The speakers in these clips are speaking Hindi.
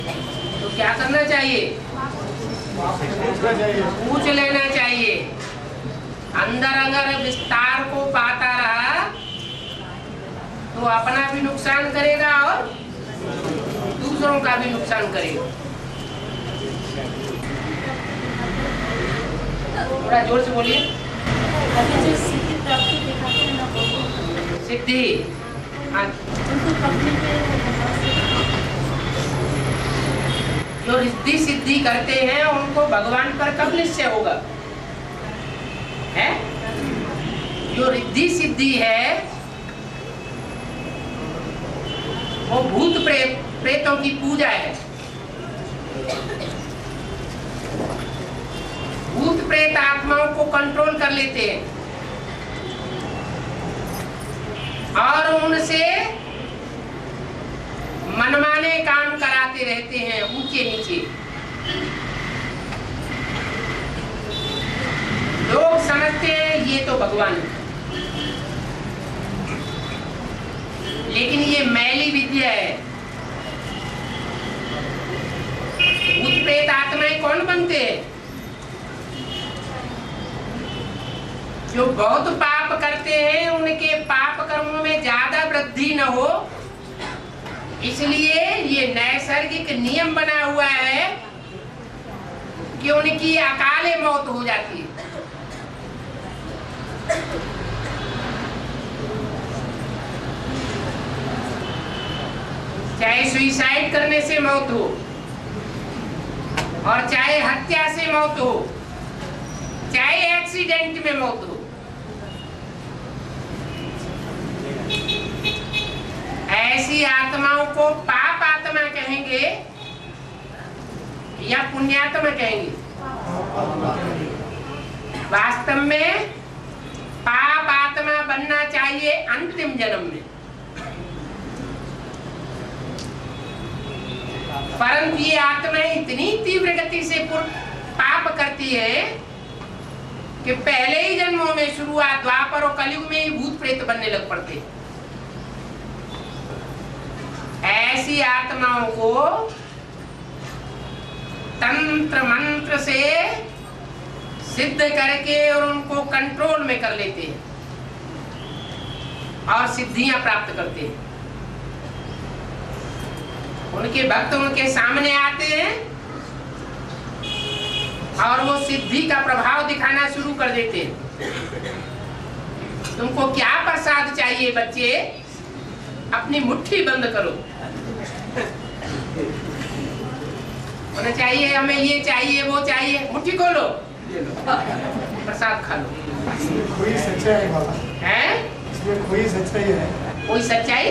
तो क्या करना चाहिए? पूछ लेना चाहिए। अंदर अगर विस्तार को पाता रहा तो अपना भी नुकसान करेगा और दूसरों का भी नुकसान करेगा। थोड़ा जोर से बोलिए। अभी जो सिद्धि प्राप्ति दिखाते हैं ना वो सिद्धि, हाँ, उनको पकड़ने के जो रिद्धि सिद्धि करते हैं उनको भगवान पर कब निश्चय होगा? है? जो रिद्धि सिद्धि है वो भूत प्रेतों की पूजा है। भूत प्रेत आत्माओं को कंट्रोल कर लेते हैं और उनसे मनमाने काम कराते रहते हैं ऊंचे नीचे। लोग समझते हैं ये तो भगवान है, लेकिन ये मैली विद्या है। भूत प्रेत आत्माएं कौन बनते हैं? जो बहुत पाप करते हैं, उनके पाप कर्मों में ज्यादा वृद्धि न हो, इसलिए ये नैसर्गिक नियम बना हुआ है कि उनकी अकाले मौत हो जाती है। चाहे सुइसाइड करने से मौत हो और चाहे हत्या से मौत हो, चाहे एक्सीडेंट में मौत हो, ऐसी आत्माओं को पाप आत्मा कहेंगे या पुण्यात्मा कहेंगे? वास्तव में पाप आत्मा बनना चाहिए अंतिम जन्म में, परंतु ये आत्माएं इतनी तीव्र गति से पाप करती है कि पहले ही जन्मों में, शुरुआत द्वापर और कलयुग में ही भूत प्रेत बनने लग पड़ते। ऐसी आत्माओं को तंत्र मंत्र से सिद्ध करके और उनको कंट्रोल में कर लेते हैं और सिद्धियां प्राप्त करते हैं। उनके भक्त उनके सामने आते हैं और वो सिद्धि का प्रभाव दिखाना शुरू कर देते हैं। तुमको क्या प्रसाद चाहिए बच्चे? अपनी मुट्ठी बंद करो। उन्हें चाहिए, हमें ये चाहिए, वो चाहिए, मुट्ठी खोलो, प्रसाद खा लो। कोई सच्चाई है? इसमें कोई सच्चाई है? कोई सच्चाई?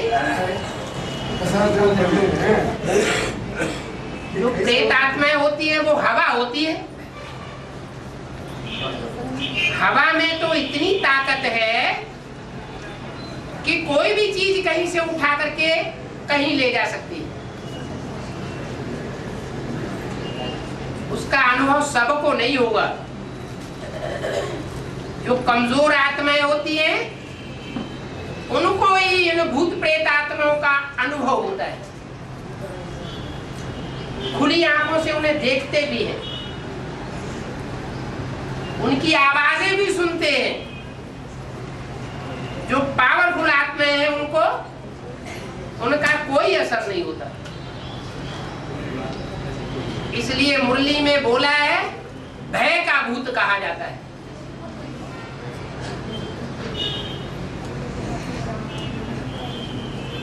जो प्रेत आत्माएं होती है वो हवा होती है। हवा में तो इतनी ताकत है कि कोई भी चीज कहीं से उठा करके कहीं ले जा सकती है। उसका अनुभव सबको नहीं होगा। जो कमजोर आत्माएं होती हैं उनको ही इन भूत प्रेत आत्माओं का अनुभव होता है। खुली आंखों से उन्हें देखते भी हैं, उनकी आवाजें भी सुनते हैं। जो पावरफुल आत्माएं हैं उनको उनका कोई असर नहीं होता। इसलिए मुरली में बोला है, भय का भूत कहा जाता है।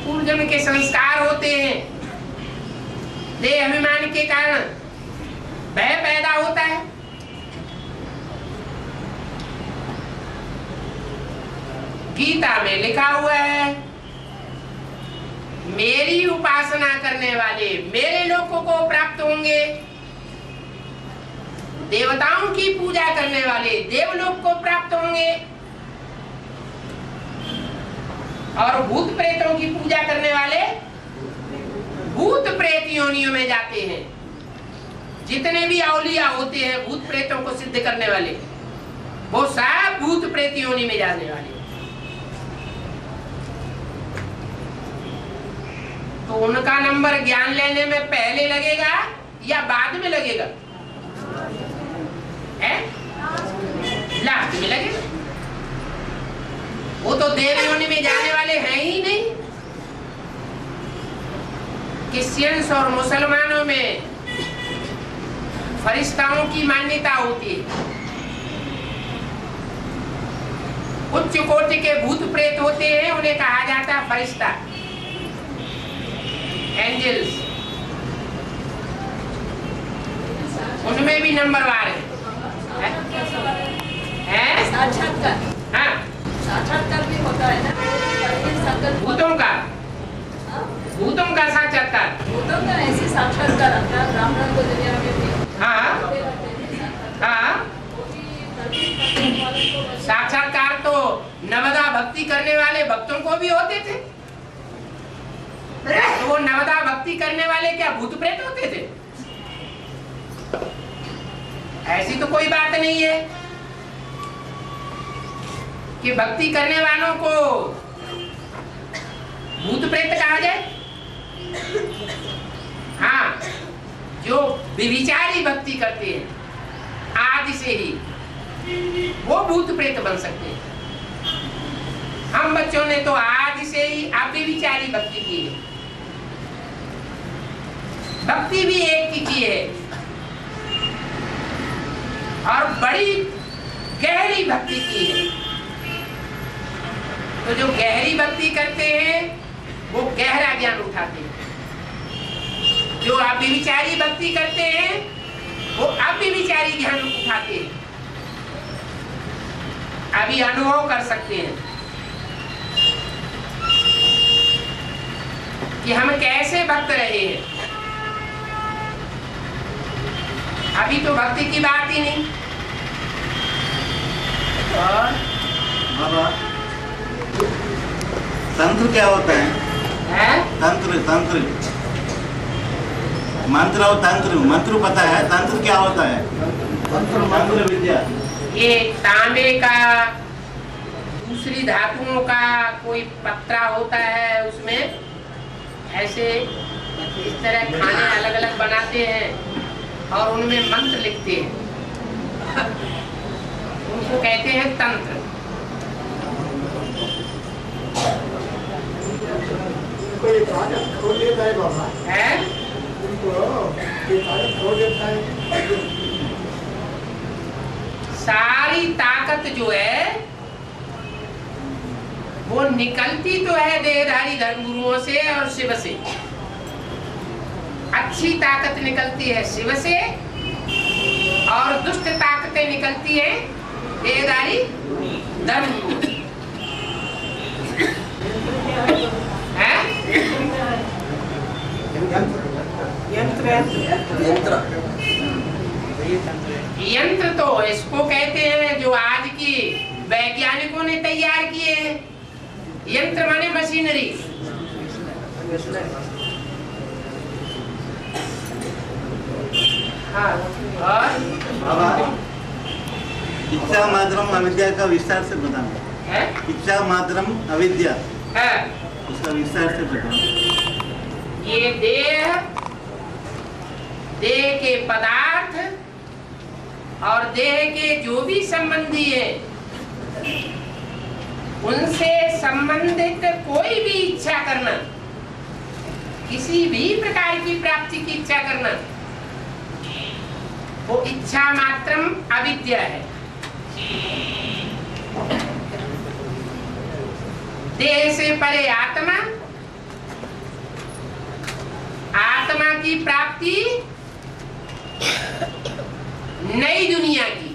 पूर्व जन्म के संस्कार होते हैं, देह अभिमान के कारण भय पैदा होता है। गीता में लिखा हुआ है, मेरी उपासना करने वाले मेरे लोकों को प्राप्त होंगे, देवताओं की पूजा करने वाले देवलोक को प्राप्त होंगे, और भूत प्रेतों की पूजा करने वाले भूत प्रेत योनियों में जाते हैं। जितने भी औलिया होते हैं भूत प्रेतों को सिद्ध करने वाले, वो सब भूत प्रेत योनि में जाने वाले। तो उनका नंबर ज्ञान लेने में पहले लगेगा या बाद में लगेगा? लास्ट में लगेगा। वो तो देव योनि में जाने वाले हैं ही नहीं। क्रिश्चियंस और मुसलमानों में फरिश्ताओं की मान्यता होती है। उच्च कोटि के भूत प्रेत होते हैं, उन्हें कहा जाता है फरिश्ता, एंजल्स। उनमें भी नंबरवार है। साक्षात्कार, हाँ, साक्षात्कार भी होता है ना भूतों का, भूतों का साक्षात्कार। भूतों का ऐसे साक्षात्कार आता है ब्राह्मण को दुनिया में भी। हाँ हाँ, साक्षात्कार तो नवदा भक्ति करने वाले भक्तों को भी होते थे। तो वो नवदा भक्ति करने वाले क्या भूत प्रेत होते थे? ऐसी तो कोई बात नहीं है कि भक्ति करने वालों को भूत प्रेत कहा जाए। हाँ, जो विविचारी भक्ति करते हैं आदि से ही, वो भूत प्रेत बन सकते हैं। हम बच्चों ने तो आदि से ही अविविचारी भक्ति की है। भक्ति भी एक की है और बड़ी गहरी भक्ति की है। तो जो गहरी भक्ति करते हैं वो गहरा ज्ञान उठाते हैं। जो अविविचारी भक्ति करते हैं वो अविविचारी ज्ञान उठाते हैं। अभी अनुभव कर सकते हैं कि हम कैसे भक्त रहे हैं। अभी तो भक्ति की बात ही नहीं। और तंत्र क्या होता है? तंत्र, तंत्र, मंत्र और तंत्र। मंत्र पता है, तंत्र क्या होता है? तंत्र विद्या। ये तांबे का, दूसरी धातुओं का कोई पत्रा होता है, उसमें ऐसे इस तरह खाने अलग अलग बनाते हैं और उनमें मंत्र लिखते हैं। उनको कहते हैं तंत्र। इनको ये ताकत खोल देता है बाबा, है इनको ये ताकत खोल देता है। सारी ताकत जो है वो निकलती तो है देहधारी धर्मगुरुओं से और शिव से। अच्छी ताकत निकलती है शिव से और दुष्ट ताकतें निकलती है देहधारी धर्मगुरुओं से। यंत्र तो इसको कहते हैं जो आज की वैज्ञानिकों ने तैयार किए हैं। यंत्र माने मशीनरी। हाँ, और इच्छा मात्रम अविद्या का विस्तार से बताना। इच्छा मात्रम अविद्या, उसका विस्तार से बताना। ये देह के पदार्थ और देह के जो भी संबंधी है उनसे संबंधित कोई भी इच्छा करना, किसी भी प्रकार की प्राप्ति की इच्छा करना, वो इच्छा मात्रम अविद्या है। देह से परे आत्मा, आत्मा की प्राप्ति नई दुनिया की,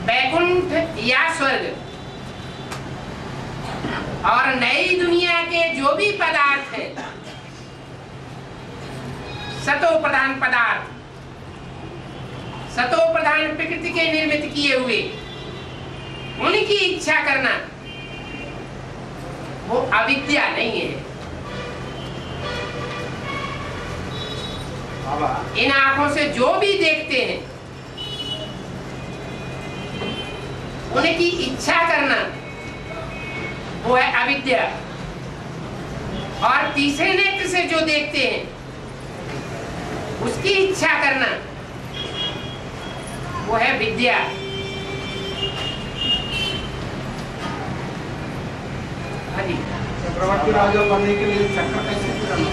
वैकुंठ या स्वर्ग, और नई दुनिया के जो भी पदार्थ हैं, सतो प्रधान पदार्थ, सतो प्रधान प्रकृति के निर्मित किए हुए, उनकी इच्छा करना वो अविद्या नहीं है। इन आंखों से जो भी देखते हैं उनकी इच्छा करना वो है अविद्या। और तीसरे नेत्र से जो देखते हैं उसकी इच्छा करना, वो है विद्या। चक्रवर्ती राजा बनने के लिए चक्र कैसे फिराना?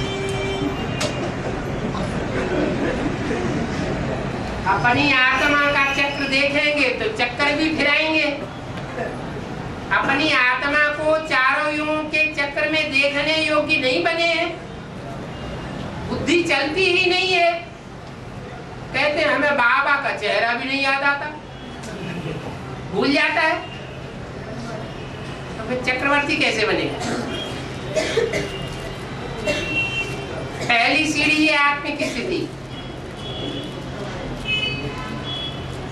अपनी आत्मा का चक्र देखेंगे तो चक्कर भी फिराएंगे। अपनी आत्मा को चारों युगों के चक्र में देखने योग्य नहीं बने हैं, बुद्धि चलती ही नहीं है। कहते हैं हमें बाबा का चेहरा भी नहीं याद आता, भूल जाता है, तो फिर चक्रवर्ती कैसे बनेगा? पहली सीढ़ी है आत्मिक स्थिति।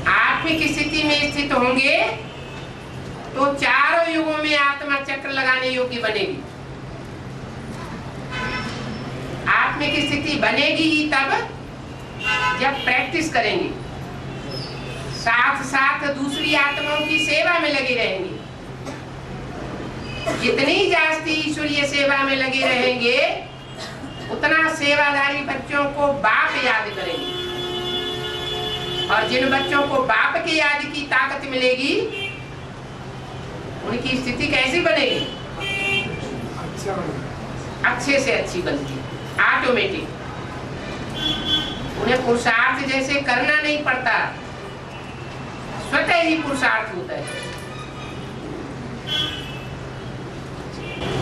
आत्मिक स्थिति में स्थित होंगे तो चारों युगों में आत्मा चक्र लगाने योग्य बनेगी। आत्मिक स्थिति बनेगी ही तब जब प्रैक्टिस करेंगे, साथ साथ दूसरी आत्माओं की सेवा में लगे रहेंगे। जितनी जास्ती ईश्वरीय सेवा में लगे रहेंगे उतना सेवादारी बच्चों को बाप याद करेंगे, और जिन बच्चों को बाप के याद की ताकत मिलेगी उनकी स्थिति कैसी बनेगी? अच्छे से अच्छी बनती है, ऑटोमेटिक। उन्हें पुरुषार्थ जैसे करना नहीं पड़ता, स्वतः ही पुरुषार्थ होता है।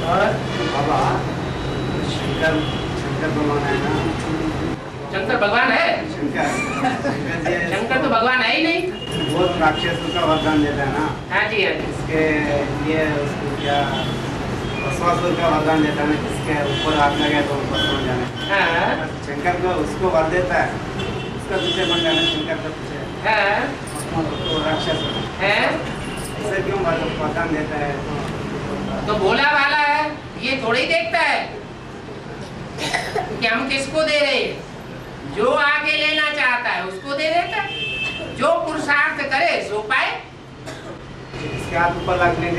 और बाबा शंकर भगवान है ना? शंकर भगवान है? शंकर तो भगवान है ही नहीं। वो राक्षसों का वरदान देता है ना? हाँ जी, हाँ जी। इसके लिए उसको क्या भस्मासुर का वरदान देता है, जिसके ऊपर हाथ लगे तो ऊपर पहुंच जाने। हाँ। शंकर को उसको वर देता है, उसका पीछे बन जाना शंकर का पीछे। हाँ। तो राक्षस है? ऐसे क्यों वरदान देता है? तो भोला भाला है, ये थोड़ी देखता है कि हम किसको दे रहे हैं। जो आगे लेना चाहता है उसको दे देता है, जो पुरुषार्थ करे सो पाए। इसके हाथ ऊपर लगाने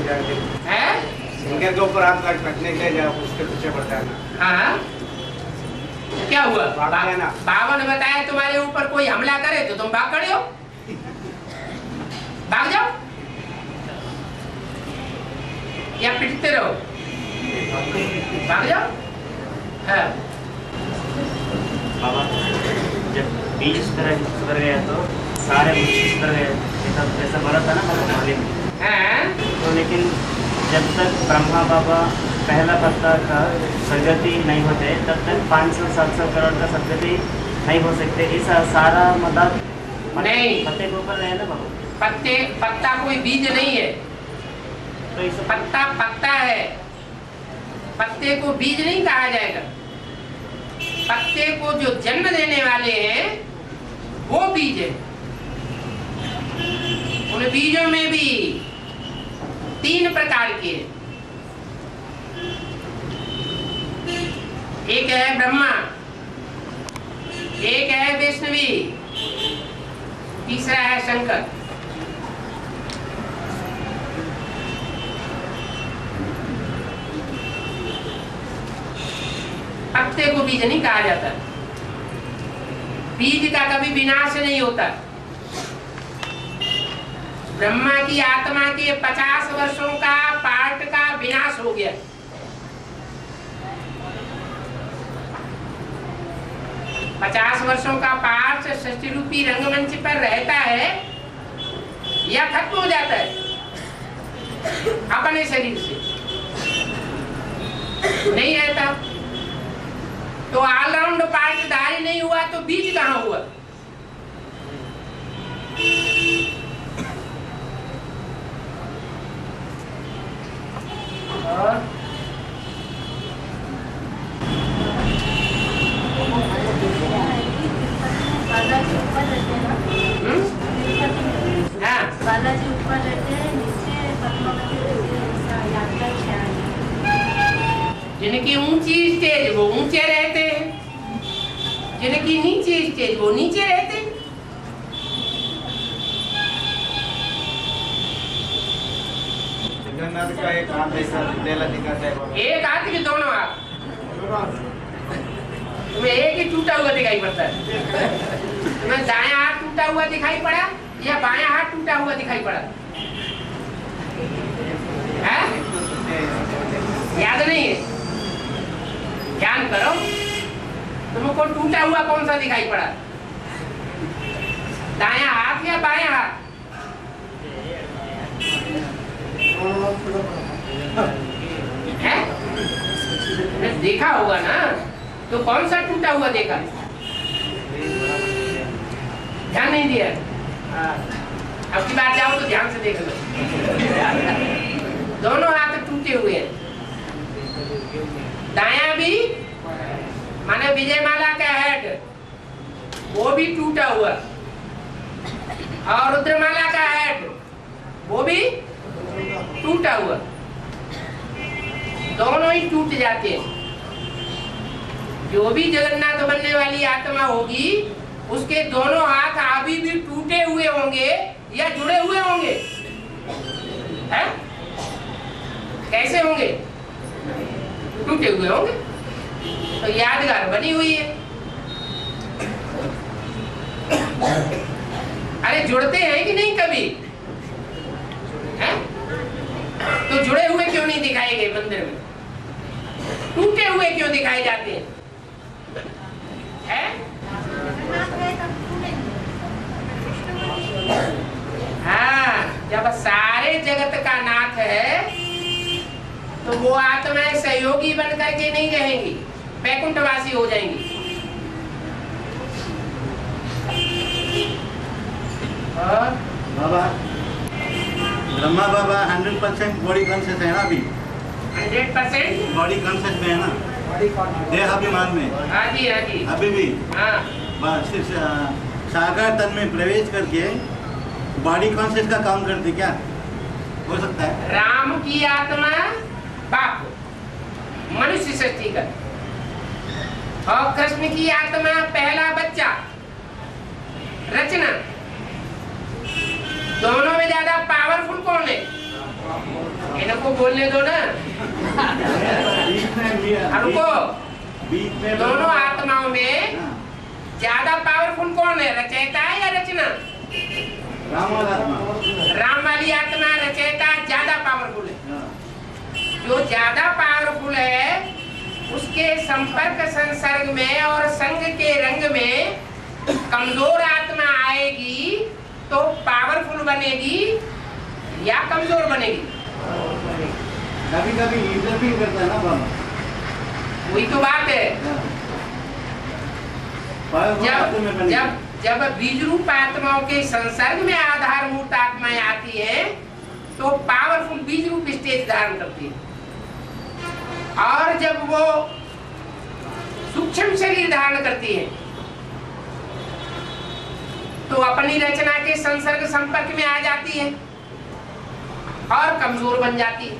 जाते हैं, शंकर के ऊपर हाथ रखने के लिए उसके पीछे पड़ता है ना? हाँ। क्या हुआ? भाग ना। बाबा ने बताया तुम्हारे ऊपर कोई हमला करे तो तुम भाग खड़े हो, भाग जाओ या पिटते रहो, भाग जाओ। हाँ। बाबा जब बीज सुधर गया तो सारे वृक्ष सुधर गए, जैसा मरा था ना मालिक। तो लेकिन जब तक ब्रह्मा बाबा पहला पत्ता का सदगति नहीं होते तब तक 500-700 करोड़ का सदगति नहीं हो सकते। इस सारा मतलब नहीं, पत्ते के ऊपर रहे ना बाबा। पत्ता कोई बीज नहीं है, तो इस पत्ता है। पत्ते को बीज नहीं कहा जाएगा। पत्ते को जो जन्म देने वाले हैं वो बीज है। उन बीजों में भी 3 प्रकार के हैं। एक है ब्रह्मा, एक है वैष्णवी, तीसरा है शंकर। पत्ते को बीज नहीं कहा जाता। बीज का कभी विनाश नहीं होता। ब्रह्मा की आत्मा के 50 वर्षों का पार्ट का विनाश हो गया। पचास वर्षों का पार्ट सृष्टि रूपी रंगमंच पर रहता है या खत्म हो जाता है अपने शरीर से, नहीं रहता। तो ऑलराउंड पार्टधारी नहीं हुआ तो बीज कहाँ हुआ? और बालाजी ऊपर रहते हैं ना? हाँ, बालाजी ऊपर रहते हैं, नीचे पद्मावती रहते हैं। ऐसा यात्रा ख्याल है। जिनकी ऊंची स्टेज वो ऊंचे रहते हैं, जिनकी नीचे स्टेज वो नीचे रहते हैं। हाथ का एक हाथ ऐसा टूटेला दिखाता है। एक हाथ के दोनों हाथ, तुम्हें एक ही टूटा हुआ दिखाई पड़ता है। तुम्हें दायां हाथ टूटा हुआ दिखाई पड़ा या बायां हाथ टूटा हुआ दिखाई पड़ा? है? याद नहीं है? ध्यान करो, तुमको टूटा हुआ कौन सा दिखाई पड़ा? दायां हाथ या बायां हाथ? है? देखा होगा ना, तो कौन सा टूटा हुआ देखा? ध्यान नहीं दिया? अब की बात जाओ तो ध्यान से देख लो। दोनों हाथ टूटे हुए हैं। दायां भी माने विजयमाला का हेड, वो भी टूटा हुआ, और रुद्रमाला का हेड वो भी टूटा हुआ। दोनों ही टूट जाते हैं। जो भी जगन्नाथ बनने वाली आत्मा होगी, उसके दोनों हाथ अभी भी टूटे हुए होंगे या जुड़े हुए होंगे? है? कैसे होंगे? टूटे हुए होंगे। तो यादगार बनी हुई है। अरे जुड़ते हैं कि नहीं कभी? हैं? तो जुड़े हुए क्यों नहीं दिखाए गए मंदिर में? टूटे हुए क्यों दिखाए जाते हैं? हाँ, जब सारे जगत का नाथ है तो वो आत्माएं सहयोगी बन करके नहीं रहेंगी, वैकुंठवासी हो जाएंगी। बाबा ब्रह्मा बाबा 100% बॉडी कॉन्शियस है ना अभी? 100% बॉडी कॉन्शियस में है ना, देहाभिमान में? हाँ जी, हाँ जी, अभी भी हाँ। बस साकार तन में प्रवेश करके बॉडी कॉन्शियस का काम करते क्या? हो सकता है। राम की आत्मा बाप मनुष्य सृष्टि का, और कृष्ण की आत्मा पहला बच्चा रचना। दोनों में ज्यादा पावरफुल कौन है? इनको बोलने दो ना। हमको दोनों आत्माओं में ज्यादा पावरफुल कौन है? रचयिता है या रचना? राम वाली आत्मा रचयिता ज्यादा पावरफुल है। जो ज्यादा पावरफुल है उसके संपर्क संसर्ग में और संग के रंग में कमजोर आत्मा आएगी तो पावरफुल बनेगी या कमजोर बनेगी? कभी कभी इंटरफीयर करता है ना बाबा। वही तो बात है। जब बीज रूप आत्माओं के संसर्ग में आधारभूत आत्माएं आती हैं तो पावरफुल बीज रूप स्टेज धारण करती है, और जब वो सूक्ष्म शरीर धारण करती है तो अपनी रचना के संसर्ग संपर्क में आ जाती है और कमजोर बन जाती है।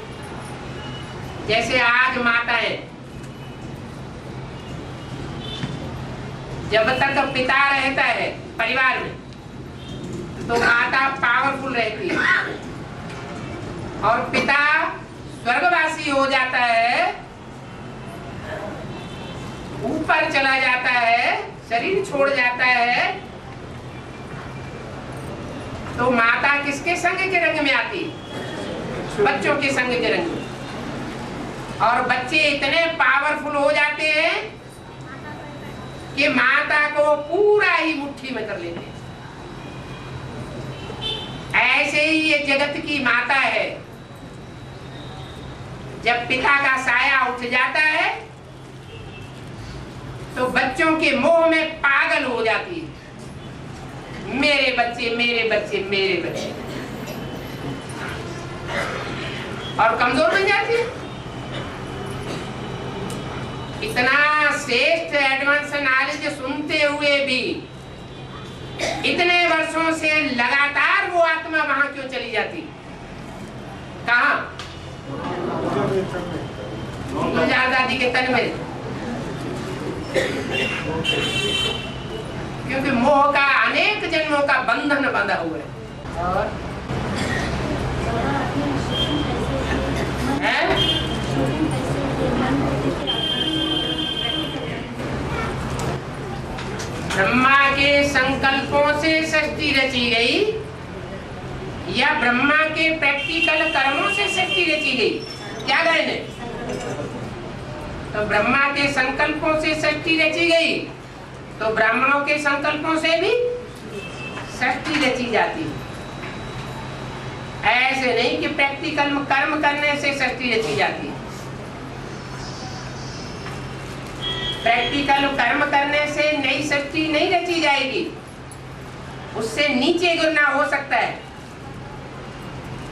जैसे आज माताएं जब तक पिता रहता है परिवार में तो माता पावरफुल रहती है, और पिता स्वर्गवासी हो जाता है, ऊपर चला जाता है, शरीर छोड़ जाता है, तो माता किसके संग के रंग में आती? बच्चों के संग के रंग में। और बच्चे इतने पावरफुल हो जाते हैं कि माता को पूरा ही मुट्ठी में कर लेते हैं। ऐसे ही ये जगत की माता है, जब पिता का साया उठ जाता है तो बच्चों के मोह में पागल हो जाती है। मेरे बच्चे, मेरे बच्चे, मेरे बच्चे, और कमजोर बन जाती है। इतना श्रेष्ठ एडवांस नॉलेज सुनते हुए भी इतने वर्षों से लगातार वो आत्मा वहां क्यों चली जाती? कहाँ? दादी के तन में। क्योंकि मोह का अनेक जन्मों का बंधन बंधा हुआ है। और ब्रह्मा के संकल्पों से सृष्टि रची गई या ब्रह्मा के प्रैक्टिकल कर्मों से सृष्टि रची गई? क्या गए ने? तो ब्रह्मा के संकल्पों से सृष्टि रची गई, तो ब्राह्मणों के संकल्पों से भी सृष्टि रची जाती है। ऐसे नहीं कि प्रैक्टिकल कर्म करने से सृष्टि रची जाती है। प्रैक्टिकल कर्म करने से नई सृष्टि नहीं रची जाएगी, उससे नीचे गिरना हो सकता है।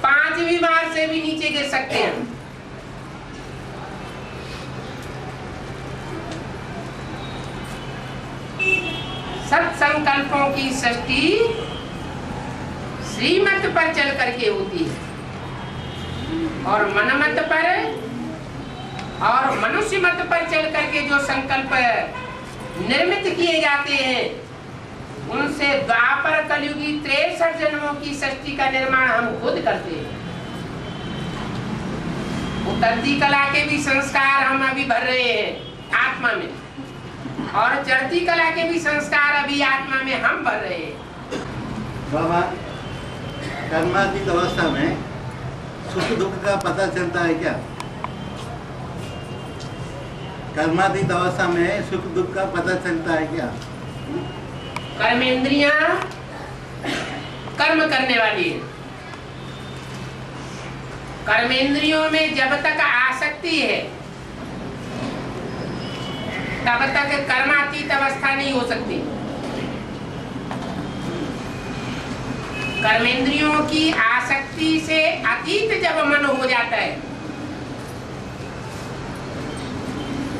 5वीं बार से भी नीचे गिर सकते हैं। सब संकल्पों की सृष्टि श्रीमत पर चल करके होती है, और मनमत पर और मनुष्य मत पर चल करके जो संकल्प निर्मित किए जाते हैं, उनसे द्वापर कलयुगी 63 जन्मों की सृष्टि का निर्माण हम खुद करते हैं। उतरती कला के भी संस्कार हम अभी भर रहे हैं आत्मा में, और चढ़ती कला के भी संस्कार अभी आत्मा में हम भर रहे हैं। बाबा, कर्मातीत अवस्था में सुख दुख का पता चलता है क्या? कर्मातीत अवस्था में सुख दुख का पता चलता है क्या? कर्मेंद्रियां कर्म करने वाली है। कर्मेंद्रियों में जब तक आसक्ति है तब तक कर्मातीत अवस्था नहीं हो सकती। कर्मेंद्रियों की आसक्ति से अतीत जब मन हो जाता है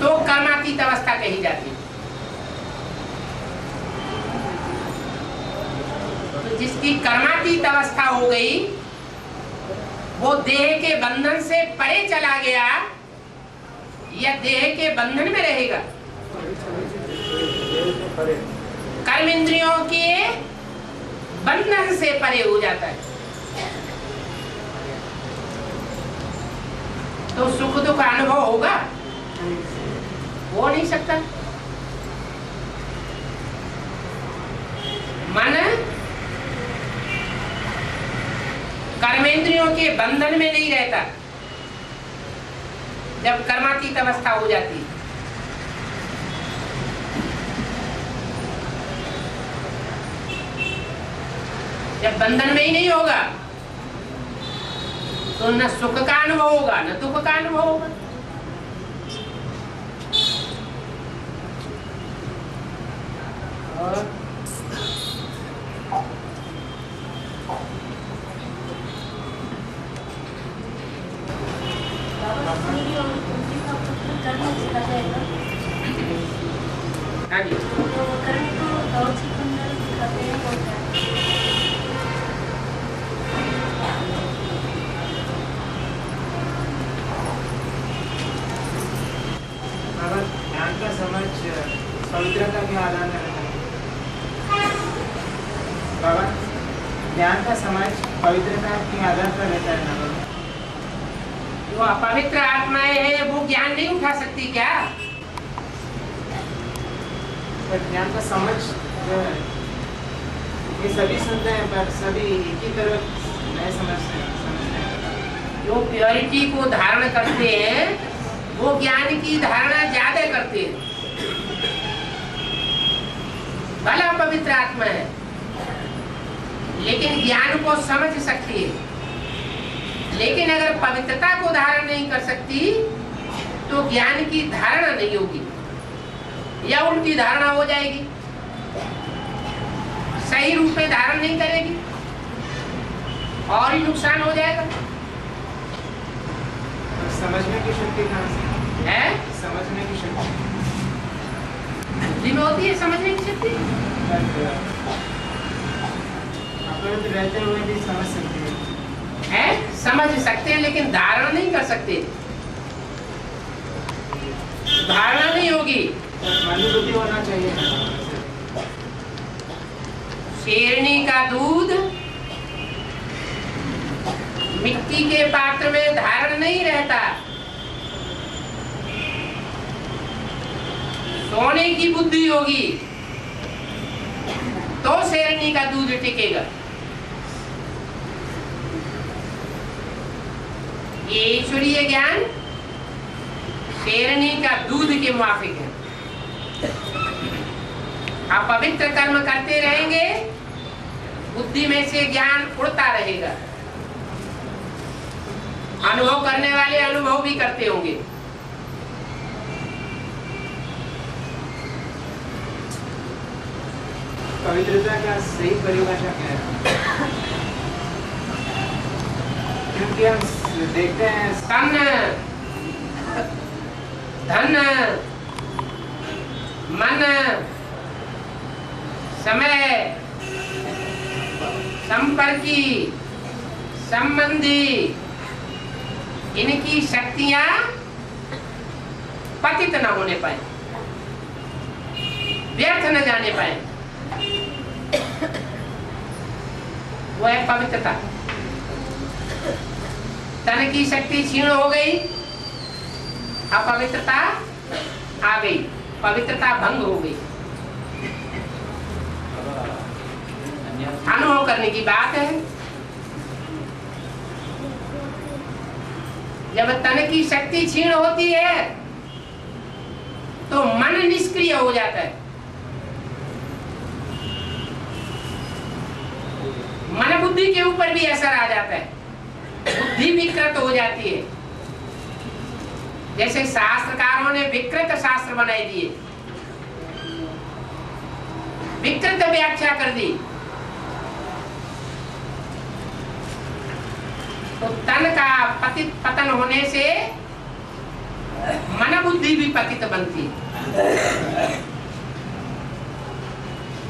तो कर्मातीत अवस्था कही जाती है। तो जिसकी कर्मातीत अवस्था हो गई वो देह के बंधन से परे चला गया या देह के बंधन में रहेगा? कर्म इंद्रियों के बंधन से परे हो जाता है। तो सुख दुख अनुभव होगा? हो नहीं सकता। मन कर्मेंद्रियों के बंधन में नहीं रहता जब कर्मातीत अवस्था हो जाती। जब बंधन में ही नहीं होगा तो न सुख का अनुभव होगा न दुख का अनुभव होगा। हाँ जी, ज्ञान का समझ पवित्रता के आधार में रहता है। बाबा, ज्ञान का समझ पवित्रता के आधार पर रहता है ना? जो अपवित्र आत्माएं हैं वो ज्ञान नहीं उठा सकती क्या? पर ज्ञान का समझ जो है ये सभी सुनते हैं पर सभी एक ही तरह नहीं समझते हैं। जो प्योरिटी को धारण करते हैं वो ज्ञान की धारणा ज्यादा करते हैं। भला पवित्र आत्मा है लेकिन ज्ञान को समझ सकती है, लेकिन अगर पवित्रता को धारण नहीं कर सकती तो ज्ञान की धारणा नहीं होगी या उल्टी धारणा हो जाएगी, सही रूप में धारण नहीं करेगी और ही नुकसान हो जाएगा। समझने की शक्ति कहाँ से है? समझने की शक्ति बुद्धि में होती है समझने की शक्ति। अपवित्र रहते हुए भी समझ सकते हैं। समझ सकते हैं लेकिन धारणा नहीं कर सकते। धारणा नहीं होगी। मंदबुद्धि होना चाहिए। शेरनी का दूध मिट्टी के पात्र में धारण नहीं रहता। सोने की बुद्धि होगी तो शेरनी का दूध टिकेगा। ये ईश्वरीय ज्ञान शेरनी का दूध के मुआफिक है। आप पवित्र कर्म करते रहेंगे, बुद्धि में से ज्ञान उड़ता रहेगा। अनुभव करने वाले अनुभव भी करते होंगे। पवित्रता का सही परिभाषा क्या है? क्योंकि हम देखते हैं तन, धन, मन, समय, संपर्की, संबंधी, इनकी शक्तियां पतित न होने पाए, व्यर्थ न जाने पाए, वो है पवित्रता। तन की शक्ति क्षीण हो गई, अपवित्रता आ गई, पवित्रता भंग हो गई। अनुभव करने की बात है। जब तन की शक्ति क्षीण होती है तो मन निष्क्रिय हो जाता है, मन बुद्धि के ऊपर भी असर आ जाता है, बुद्धि विकृत हो जाती है। जैसे शास्त्रकारों ने विकृत शास्त्र बनाई दिए, विकृत व्याख्या कर दी, तो तन का पतन होने से मन बुद्धि भी पतित बनती है,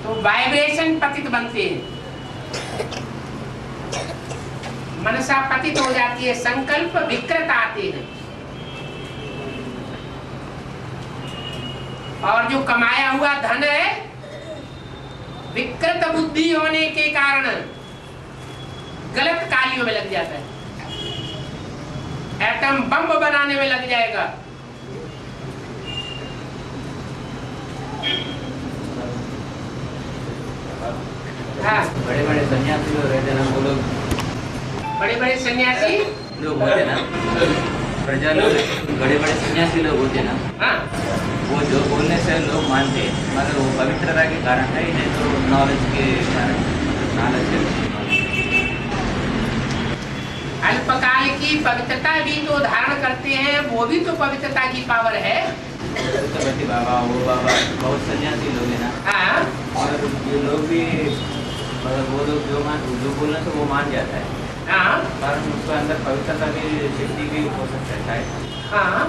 तो वाइब्रेशन पतित बनते हैं, मनसा पतित हो जाती है, संकल्प विकृत आते हैं। और जो कमाया हुआ धन है, विकृत बुद्धि होने के कारण गलत कार्यों में लग जाता है, एटम बम बनाने में लग जाएगा। हाँ, बड़े बड़े सन्यासी लोग रहते ना, वो लोग बड़े बड़े सन्यासी लोग होते ना, प्रजा लोग, बड़े बड़े सन्यासी लोग होते ना, हाँ, वो जो बोलने से लोग मानते हैं, मगर वो पवित्रता के कारण है, नहीं तो नॉलेज के कारण, नॉलेज के। अल्पकाल की पवित्रता भी तो धारण करते हैं, वो भी तो पवित्रता की पावर है। सत्यवती बाबा, वो बाबा, बहुत सन्यासी लोग है ना, हाँ, और ये लोग भी, मतलब वो लोग जो बोलने से वो मान जाता है, हाँ, कारण उसके अंदर पवित्रता की शक्ति भी हो सकता है। हाँ,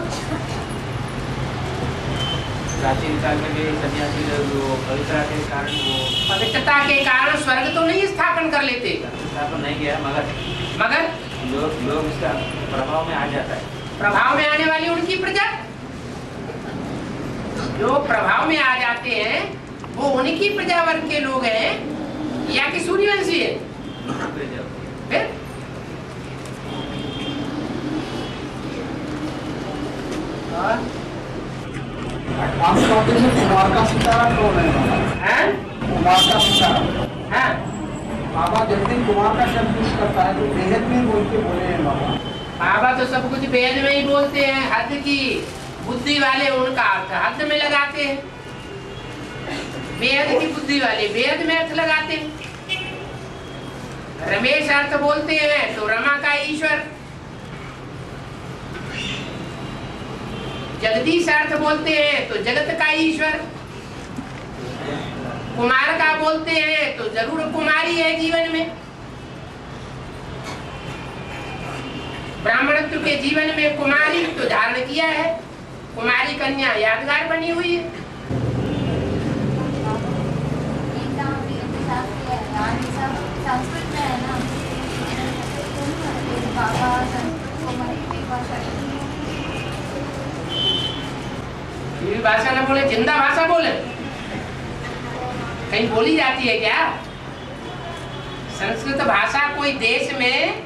प्राचीन काल में भी सन्यासी लोग वो पवित्रता के कारण, वो पवित्रता के कारण स्वर्ग तो नहीं स्थापन कर लेते, स्थापन नहीं किया, मगर लोग इसका प्रभाव में आ जाता है। प्रभाव में आने वाली उनकी प्रजा, जो प्रभाव में आ जाते हैं वो उनकी प्रजा वर्ग के लोग हैं या कि सूर्यवंशी है। फिर कुमार का सितारा कौन है? कुमार का सितारा। हाँ, बाबा जब दिन कुमार का शब्द यूज करता है तो बेहद में बोल के बोले हैं बाबा। बाबा तो सब कुछ वेद में ही बोलते हैं, हद की बुद्धि वाले उनका अर्थ हद में लगाते हैं, वेद की बुद्धि वाले वेद में अर्थ लगाते हैं। रमेश अर्थ बोलते हैं तो रमा का ईश्वर, जगदीश अर्थ बोलते हैं तो जगत का ईश्वर, कुमार का बोलते हैं तो जरूर कुमारी है जीवन में, ब्राह्मणत्व के जीवन में कुमारी तो धारण किया है, कुमारी कन्या यादगार बनी हुई है। संस्कृत में है ना, बाबा संस्कृत को भाषा न बोले, जिंदा भाषा बोले, कहीं बोली जाती है क्या? संस्कृत भाषा कोई देश में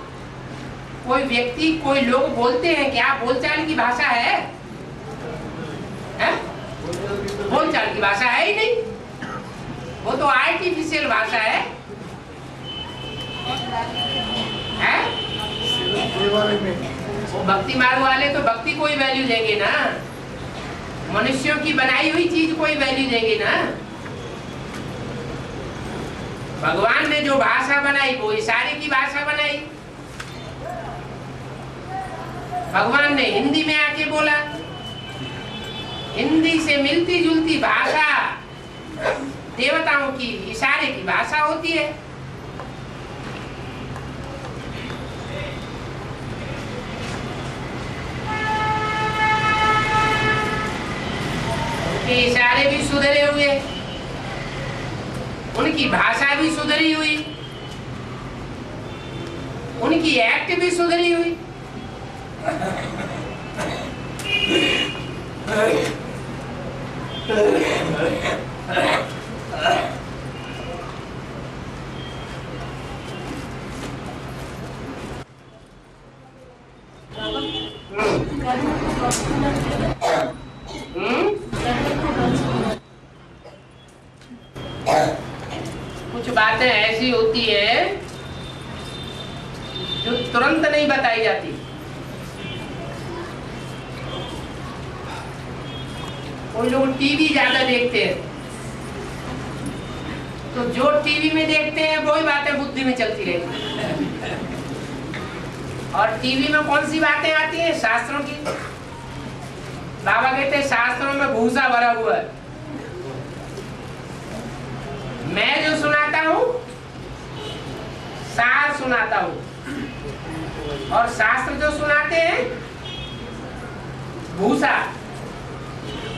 कोई व्यक्ति कोई लोग बोलते हैं क्या? बोलचाल की भाषा है? बोलचाल की भाषा है ही नहीं। वो तो आर्टिफिशियल भाषा है। वो भक्ति मार्ग वाले तो भक्ति को ही वैल्यू देंगे ना, मनुष्यों की बनाई हुई चीज को ही वैल्यू देंगे ना। भगवान ने जो भाषा बनाई वो इशारे की भाषा बनाई। भगवान ने हिंदी में आके बोला, हिंदी से मिलती जुलती भाषा देवताओं की इशारे की भाषा होती है। उनके इशारे भी सुधरे हुए, उनकी भाषा भी सुधरी हुई, उनकी एक्ट भी सुधरी हुई। कुछ बातें ऐसी होती है जो तुरंत नहीं बताई जाती। कोई लोग टीवी ज्यादा देखते हैं, तो जो टीवी में देखते हैं वही बातें बुद्धि में चलती रहती। और टीवी में कौन सी बातें आती हैं? शास्त्रों की। बाबा कहते हैं शास्त्रों में भूसा भरा हुआ है। मैं जो सुनाता हूँ सार सुनाता हूँ, और शास्त्र जो सुनाते हैं भूसा,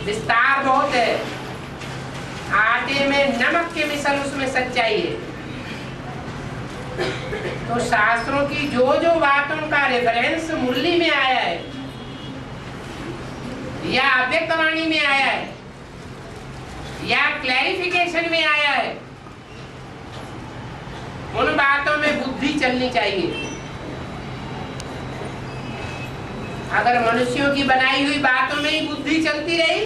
विस्तार बहुत है। आटे में नमक के मिसल उसमें सच्चाई है। तो शास्त्रों की जो जो बातों का रेफरेंस मुरली में आया है या अव्यक्तवाणी में आया है या क्लैरिफिकेशन में आया है, उन बातों में बुद्धि चलनी चाहिए। अगर मनुष्यों की बनाई हुई बातों में ही बुद्धि चलती रही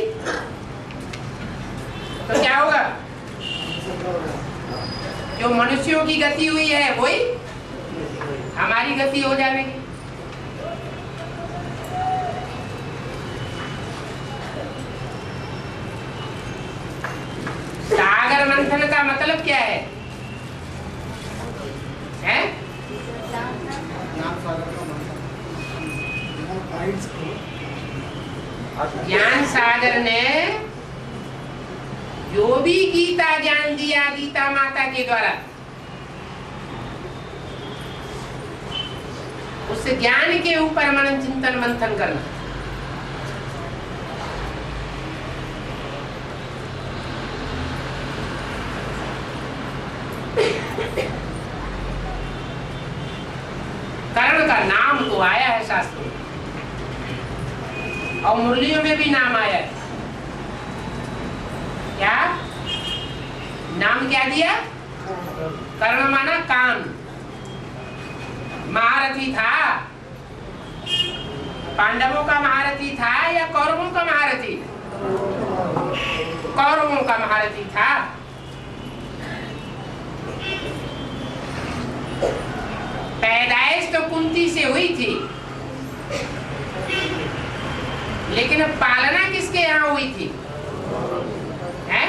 तो क्या होगा? जो मनुष्यों की गति हुई है वही हमारी गति हो जाएगी। सागर मंथन का मतलब क्या है? ज्ञान सागर ने जो भी गीता ज्ञान दिया गीता माता के द्वारा, उस ज्ञान के ऊपर मनन चिंतन मंथन करना। कर्ण का नाम तो आया है शास्त्रों में, और मुरलियों में भी नाम आया है। क्या नाम क्या दिया? कर्ण माना कान। महारथी था, पांडवों का महारथी था या कौरवों का महारथी? कौरवों का महारथी था। पैदाइश तो कुंती से हुई थी, लेकिन पालना किसके यहाँ हुई थी? हैं?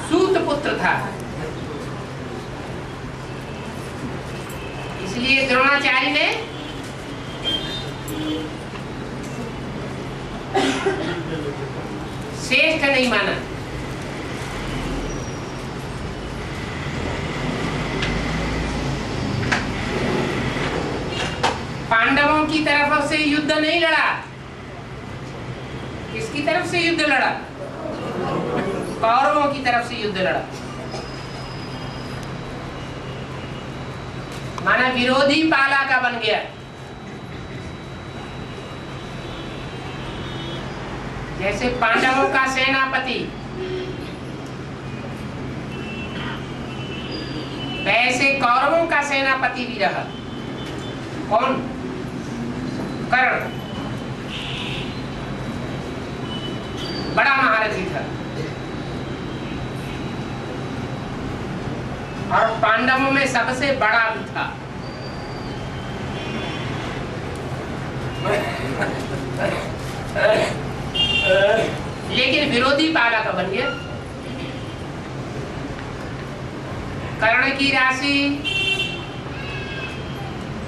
सूत पुत्र था। इसलिए द्रोणाचार्य ने श्रेष्ठ नहीं माना। पांडवों की तरफ से युद्ध नहीं लड़ा। किसकी तरफ से युद्ध लड़ा? कौरवों की तरफ से युद्ध लड़ा। माना विरोधी पाला का बन गया। जैसे पांडवों का सेनापति, वैसे कौरवों का सेनापति भी रहा। कौन? कर्ण। बड़ा महारथी था। था और पांडवों में सबसे बड़ा भी था। लेकिन विरोधी पाला का बन गया। कर्ण की राशि,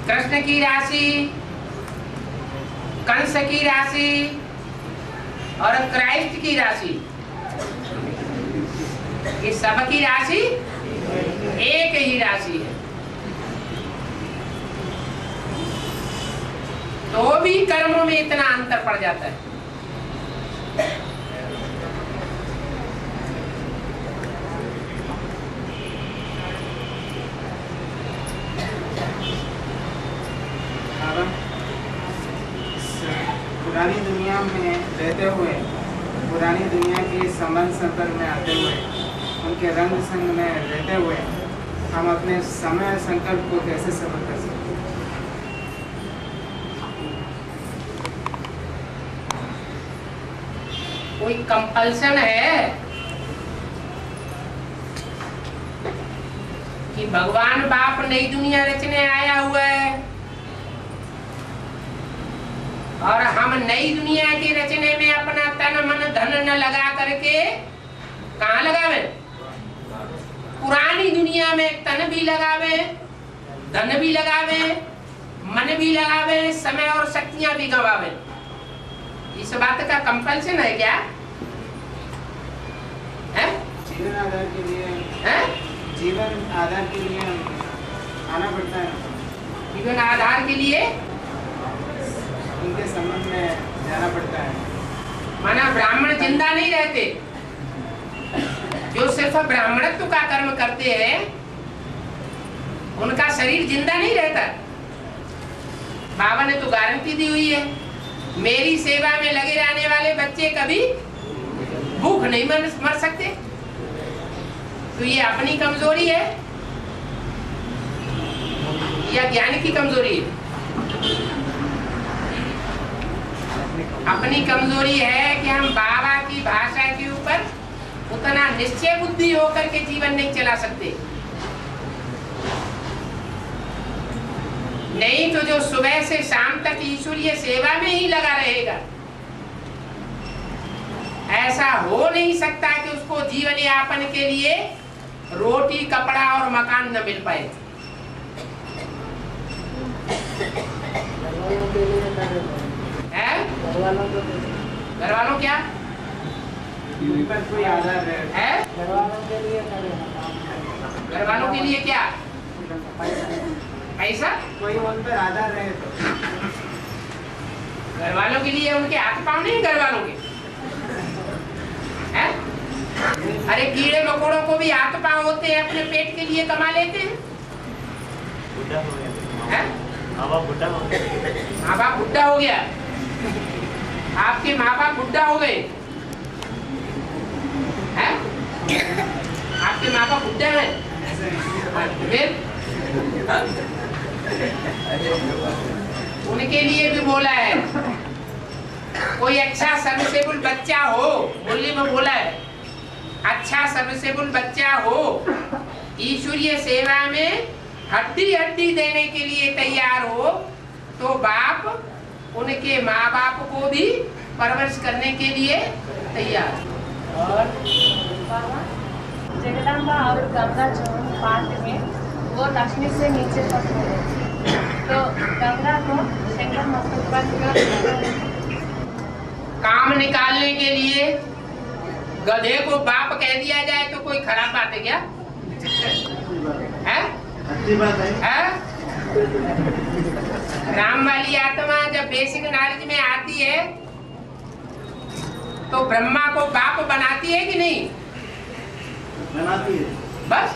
कृष्ण की राशि, कंस की राशि और क्राइस्ट की राशि, ये सब की राशि एक ही राशि है। तो भी कर्मों में इतना अंतर पड़ जाता है। पुरानी दुनिया में रहते हुए, पुरानी दुनिया के संबंध संपर्क में आते हुए, उनके रंग संग में रहते हुए हम अपने समय संकल्प को कैसे सफल कर सकते हैं? कोई कंपल्सन है कि भगवान बाप नई दुनिया रचने आया हुआ है और हम नई दुनिया के रचने में अपना तन मन धन न लगा करके कहाँ लगावे? पुरानी दुनिया में तन भी लगावे, धन भी लगावे, मन भी लगावे, समय और शक्तियां भी गवावे। इस बात का कंपल्सन है क्या? है? जीवन आधार के लिए है? जीवन आधार के लिए आना पड़ता है। जीवन आधार के लिए उनके संबंध में जाना पड़ता है। माना ब्राह्मण जिंदा नहीं रहते, जो सिर्फ ब्राह्मणत्व का कर्म करते हैं उनका शरीर जिंदा नहीं रहता। बाबा ने तो गारंटी दी हुई है, मेरी सेवा में लगे रहने वाले बच्चे कभी भूख नहीं मर सकते। तो ये अपनी कमजोरी है या ज्ञान की कमजोरी है? अपनी कमजोरी है कि हम बाबा की भाषा के ऊपर उतना निश्चय बुद्धि होकर के जीवन नहीं चला सकते। नहीं तो जो सुबह से शाम तक ईश्वरीय सेवा में ही लगा रहेगा, ऐसा हो नहीं सकता कि उसको जीवन यापन के लिए रोटी कपड़ा और मकान न मिल पाए। घर वालों क्या पर कोई आधार है? घर वालों के लिए क्या? पैसा? कोई उन पर आधार रहे तो। घर वालों के लिए उनके हाथ पांव नहीं, घर वालों के है? अरे कीड़े मकोड़ों को भी हाथ पांव होते हैं, अपने पेट के लिए कमा लेते हैं। माँ बाप बुढ़ा हो गया, आपके माँ बाप बुढ़ा हो गए हैं? आपके माँ बाप बुढ़े हैं? फिर उनके लिए भी बोला है, कोई अच्छा सर्विसेबल बच्चा हो, बोलने में बोला है, अच्छा सर्विसेबल बच्चा हो, ईश्वरीय सेवा में हड्डी हड्डी देने के लिए तैयार हो, तो बाप उनके माँ बाप को भी परवरिश करने के लिए तैयार। और जगदम्बा और गंगा जो पार्ट में वो लक्ष्मी से नीचे तक है, तो गंगा को शंकर मस्तक काम निकालने के लिए गधे को बाप कह दिया जाए तो कोई खराब बात है क्या? है? अच्छी बात है। राम वाली आत्मा जब बेसिक नॉलेज में आती है तो ब्रह्मा को बाप बनाती है कि नहीं? बनाती है। बस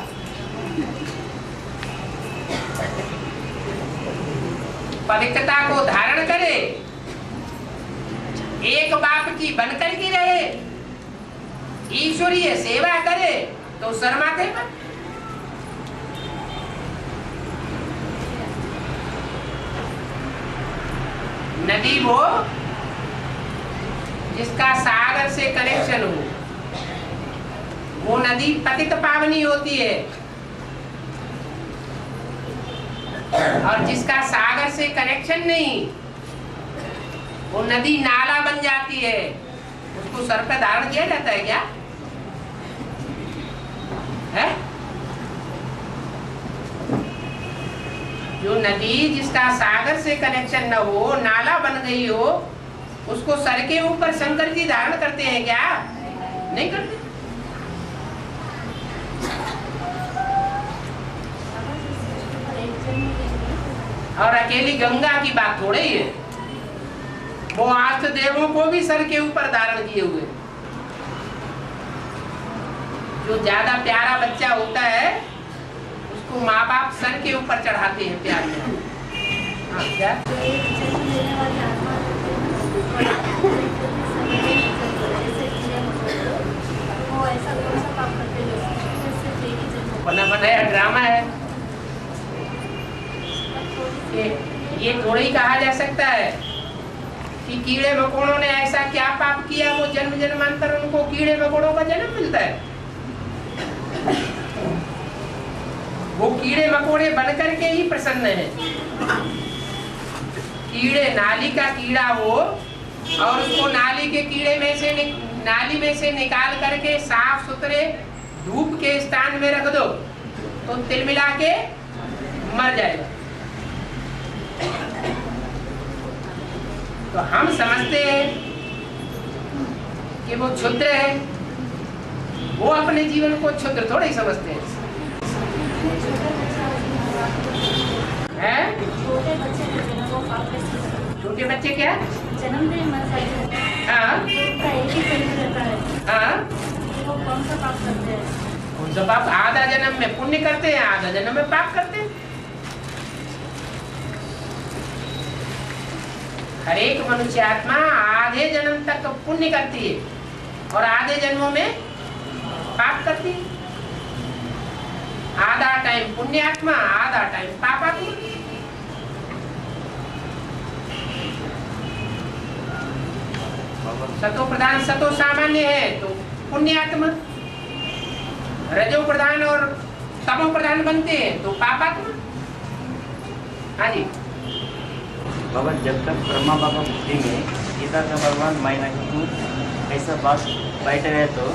पवित्रता को धारण करे, एक बाप की बनकर की रहे, ईश्वरीय सेवा करे, तो शर्माते मत। नदी वो जिसका सागर से कनेक्शन हो, वो नदी पतित पावनी होती है। और जिसका सागर से कनेक्शन नहीं, वो नदी नाला बन जाती है। उसको सर पे धारण किया जाता है क्या है? जो नदी जिसका सागर से कनेक्शन न हो, नाला बन गई हो, उसको सर के ऊपर शंकर जी धारण करते हैं क्या? नहीं करते। और अकेली गंगा की बात थोड़ी ही है, वो आठ देवों को भी सर के ऊपर धारण किए हुए। जो ज्यादा प्यारा बच्चा होता है उसको माँ बाप सर के ऊपर चढ़ाते हैं प्यार में। हाँ, क्या? बना बनाया ड्रामा है ये थोड़ा ही कहा जा सकता है कि कीड़े मकोड़ों ने ऐसा क्या पाप किया वो जन्म जन्मांतर उनको कीड़े मकोड़ों का जन्म मिलता है। वो कीड़े मकोड़े बनकर के ही प्रसन्न है। कीड़े नाली का कीड़ा हो और उसको नाली के कीड़े में से नाली में से निकाल करके साफ सुथरे धूप के स्थान में रख दो तो तिलमिला के मर जाएगा। तो हम समझते हैं कि वो क्षुद्र है, वो अपने जीवन को क्षुद्र थोड़ा ही समझते हैं। छोटे बच्चे क्या जन्म कौन सा पाप? आधा जन्म में पुण्य करते हैं, आधा जन्म में पाप करते हैं। हर एक मनुष्य आत्मा आधे जन्म तक पुण्य करती है और आधे जन्मों में पाप करती है। आधा टाइम पुण्य आत्मा, आधा टाइम पाप आत्मा। सतो प्रधान सतो सामान्य है तो पुण्य आत्मा, रजो प्रधान और तमो प्रधान बनते हैं तो पाप आत्मा। हाँ जी बाबा, जब तक ब्रह्मा बाबा बुद्धि में गीता का भगवान मायना क्यों ऐसा बात बैठे रहे तो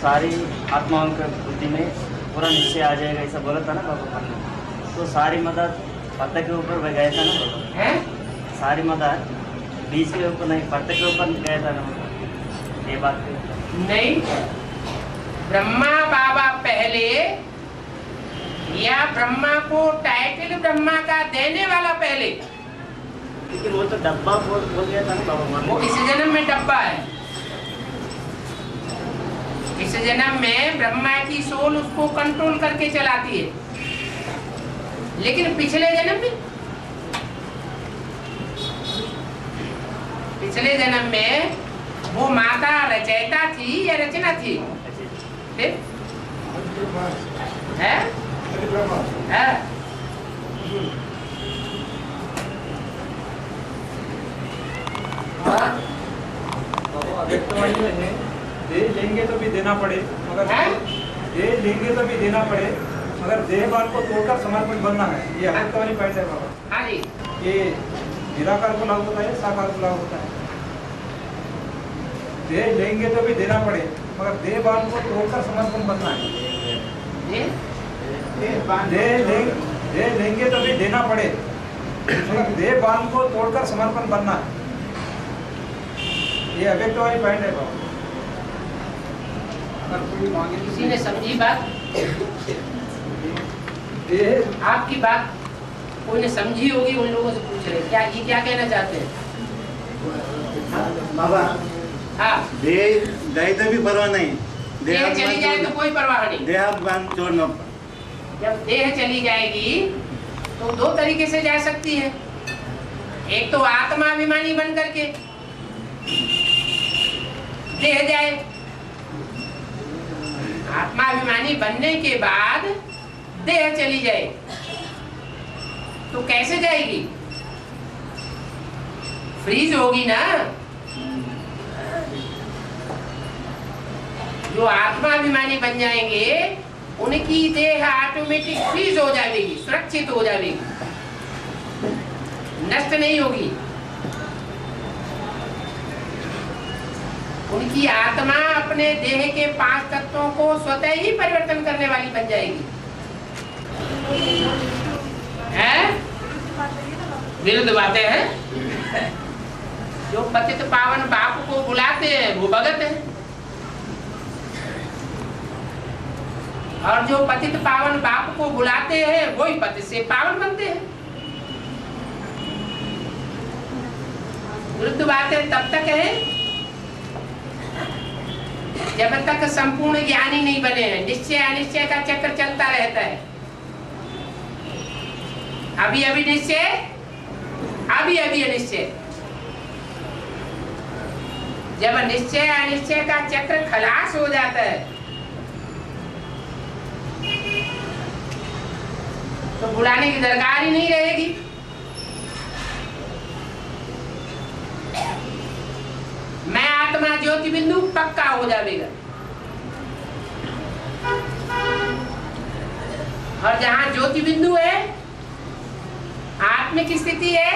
सारी आत्माओं का बुद्धि में पूरा निश्चय आ जाएगा, ऐसा बोला था ना बाबा। तो सारी मदद पत्ते के ऊपर गया था ना बाबा है? सारी मदद बीज के ऊपर नहीं, पत्ते के ऊपर गया था ना। ये बात नहीं, ब्रह्मा बाबा पहले या ब्रह्मा को टाइटल ब्रह्मा का देने वाला पहले, लेकिन वो तो डब्बा बोल गया था ना बाबा। वो इस जन्म में डब्बा है। इस जन्म में ब्रह्मा की सोल उसको कंट्रोल करके चलाती है, लेकिन पिछले जन्म में वो माता रचयिता थी या रचना थी? है? है? दे लेंगे तो भी देना पड़े, मगर दे लेंगे तो भी देना पड़े, मगर देहभान को तोड़कर समर्पण बनना है। ये अहंकार वाली पॉइंट है बाबा। हाँ जी। ये निराकार को लागू होता है, साकार को लागू होता है। दे लेंगे तो भी देना पड़े, मगर देहभान को तोड़कर समर्पण बनना है। दे लेंगे तो भी देना पड़े, मगर देहभान को तोड़कर समर्पण बनना है। ये अव्यक्त वाली पॉइंट है बाबा। किसी ने समझी बात? आपकी बात कोई ने समझी होगी, उन लोगों से पूछ रहे क्या ये क्या कहना चाहते हैं बाबा? हाँ, देह गए तो भी परवाह नहीं, देह चली जाए तो कोई परवाह नहीं। देहाभिमान छोड़ना। जब देह चली जाएगी तो दो तरीके से जा सकती है। एक तो आत्माभिमानी बन करके देह जाए, आत्माभिमानी बनने के बाद देह चली जाए तो कैसे जाएगी? फ्रीज होगी ना। जो आत्माभिमानी बन जाएंगे उनकी देह ऑटोमेटिक फ्रीज हो जाएगी, सुरक्षित हो जाएगी, नष्ट नहीं होगी। उनकी आत्मा अपने देह के 5 तत्वों को स्वतः ही परिवर्तन करने वाली बन जाएगी। विरुद्ध बातें हैं। जो पतित पावन बाप को बुलाते हैं वो भगत है, और जो पतित पावन बाप को बुलाते हैं वही पतित से पावन बनते हैं। विरुद्ध बातें तब तक है जब तक संपूर्ण ज्ञानी नहीं बने हैं। निश्चय अनिश्चय का चक्र चलता रहता है। अभी अभी निश्चय, अभी अभी अनिश्चय। जब निश्चय अनिश्चय का चक्र खलास हो जाता है तो बुलाने की दरकार ही नहीं रहेगी। मैं आत्मा ज्योति बिंदु पक्का हो जाएगा। और जहां ज्योति बिंदु है, आत्मिक स्थिति है,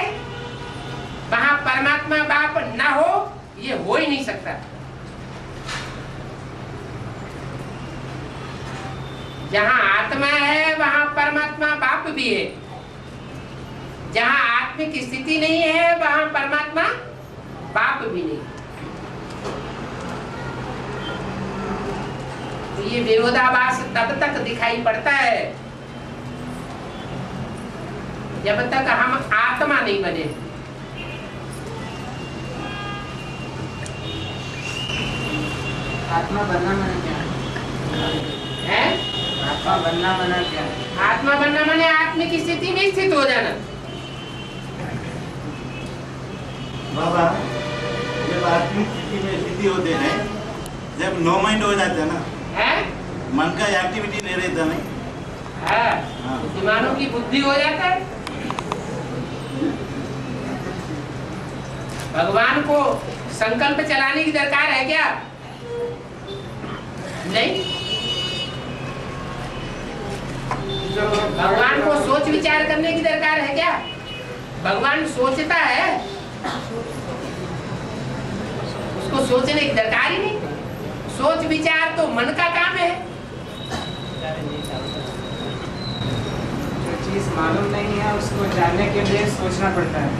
वहां परमात्मा बाप न हो, ये हो ही नहीं सकता। जहां आत्मा है वहां परमात्मा बाप भी है। जहां आत्मिक स्थिति नहीं है वहां परमात्मा बाप भी नहीं। तो ये विरोधाभास तब तक दिखाई पड़ता है जब तक हम आत्मा नहीं बने। आत्मा बनना माने क्या है? आत्मा बनना माने क्या? आत्मा बनना माने आत्मिक स्थिति में स्थित हो जाना। बाबा, जब आत्मिक स्थिति में स्थिति होते हैं, जब नो माइंड हो जाता है ना, मन का एक्टिविटी नहीं रहता नहीं, बुद्धिमानों की बुद्धि हो जाता है। भगवान को संकल्प चलाने की दरकार है क्या? नहीं। भगवान को सोच विचार करने की दरकार है क्या? भगवान सोचता है, उसको सोचने की दरकार ही नहीं। सोच विचार तो मन का काम है। जो चीज मालूम नहीं है उसको जानने के लिए सोचना पड़ता है।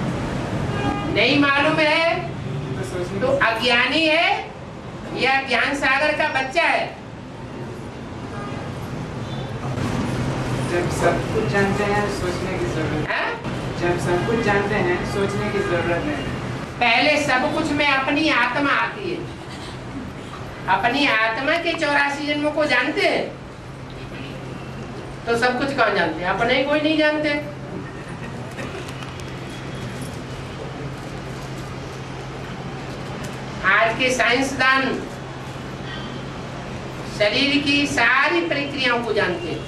नहीं मालूम है तो तो अज्ञानी है या ज्ञान सागर का बच्चा है। जब सब कुछ जानते हैं सोचने की जरूरत है। जब सब कुछ जानते हैं सोचने की जरूरत है। पहले सब कुछ में अपनी आत्मा आती है। अपनी आत्मा के 84 जन्मों को जानते हैं तो सब कुछ कौन जानते हैं? अपने कोई नहीं जानते। आज के साइंसदान शरीर की सारी प्रक्रियाओं को जानते हैं,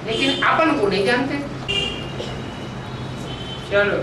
लेकिन अपन को नहीं जानते। चलो।